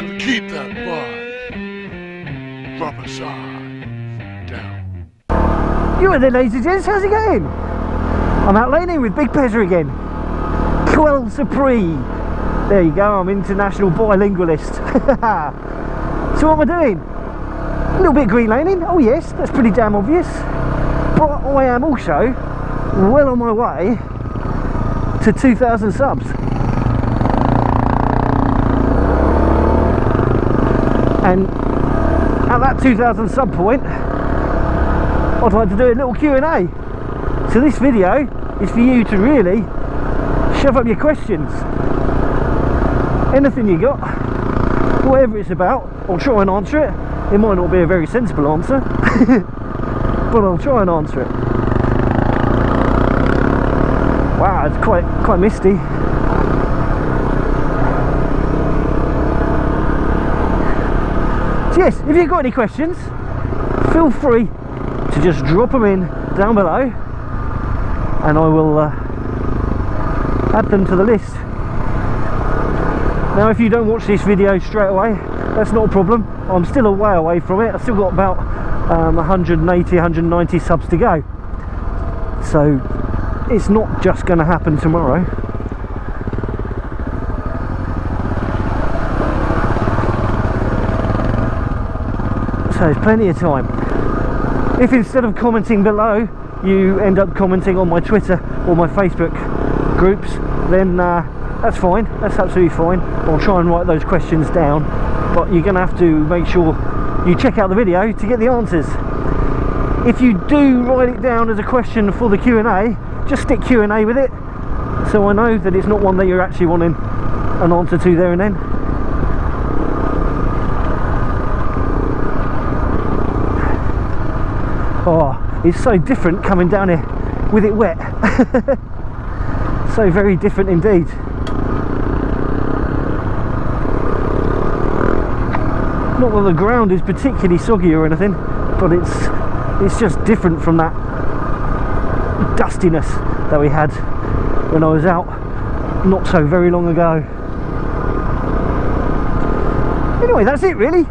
gonna keep that vibe. Rubber side down. You are there, ladies and gents, how's it going? I'm out laning with Big Pezza again. Quelle Supreme. There you go, I'm international bilingualist. So what am I doing? A little bit green laning, oh yes, that's pretty damn obvious. But I am also well on my way to 2,000 subs. And at that 2,000 sub point, I'd like to do a little Q&A. So this video is for you to really shove up your questions. Anything you got, whatever it's about, I'll try and answer it. It might not be a very sensible answer, but I'll try and answer it. Wow, it's quite misty. So yes, if you've got any questions, feel free to just drop them in down below, and I will add them to the list. Now if you don't watch this video straight away, that's not a problem. I'm still a way away from it. I've still got about 180, 190 subs to go. So it's not just going to happen tomorrow. So there's plenty of time. If instead of commenting below, you end up commenting on my Twitter or my Facebook groups, then that's fine, that's absolutely fine. I'll try and write those questions down, but you're going to have to make sure you check out the video to get the answers. If you do write it down as a question for the Q&A, just stick Q&A with it, so I know that it's not one that you're actually wanting an answer to there and then. Oh, it's so different coming down here with it wet. So very different indeed. Not that the ground is particularly soggy or anything, but it's just different from that dustiness that we had when I was out not so very long ago. Anyway, that's it really.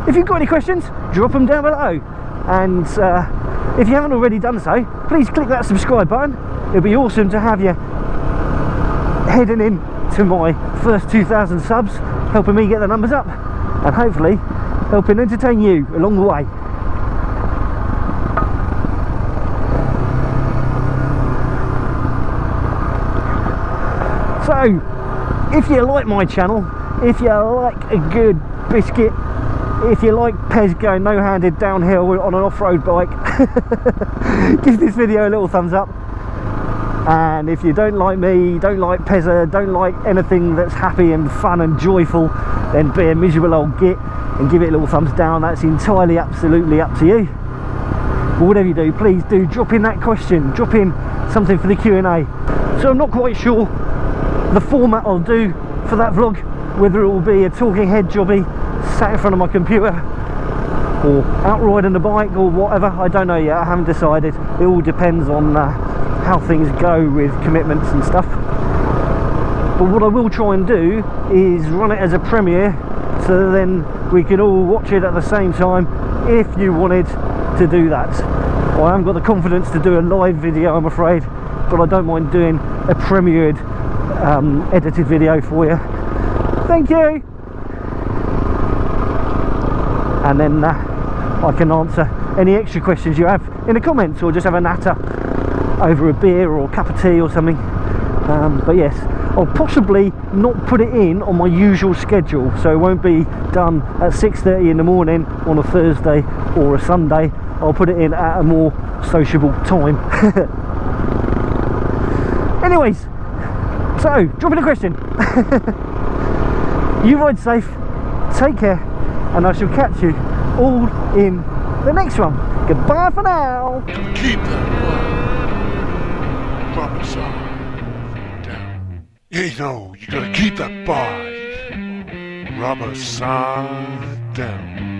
If you've got any questions, drop them down below, and if you haven't already done so, please click that subscribe button. It'll be awesome to have you heading in to my first 2,000 subs, helping me get the numbers up, and hopefully helping entertain you along the way. So if you like my channel, if you like a good biscuit, if you like Pez going no-handed downhill on an off-road bike, give this video a little thumbs up. And if you don't like me, don't like Pezza, don't like anything that's happy and fun and joyful, then be a miserable old git and give it a little thumbs down. That's entirely, absolutely up to you. But whatever you do, please do drop in that question, drop in something for the Q&A. So I'm not quite sure the format I'll do for that vlog, whether it will be a talking head jobby sat in front of my computer, or out riding the bike, or whatever. I don't know yet, I haven't decided. It all depends on how things go with commitments and stuff. But what I will try and do is run it as a premiere, so then we can all watch it at the same time if you wanted to do that. Well, I haven't got the confidence to do a live video, I'm afraid, but I don't mind doing a premiered edited video for you. Thank you. And then I can answer any extra questions you have in the comments, or just have a natter over a beer or a cup of tea or something. But yes, I'll possibly not put it in on my usual schedule, so it won't be done at 6:30 in the morning on a Thursday or a Sunday. I'll put it in at a more sociable time. Anyways, so drop in a question. You ride safe, take care, and I shall catch you all in the next one. Goodbye for now. Keep that vibe. Rubber side down. You know, you gotta keep that vibe. Rubber side down.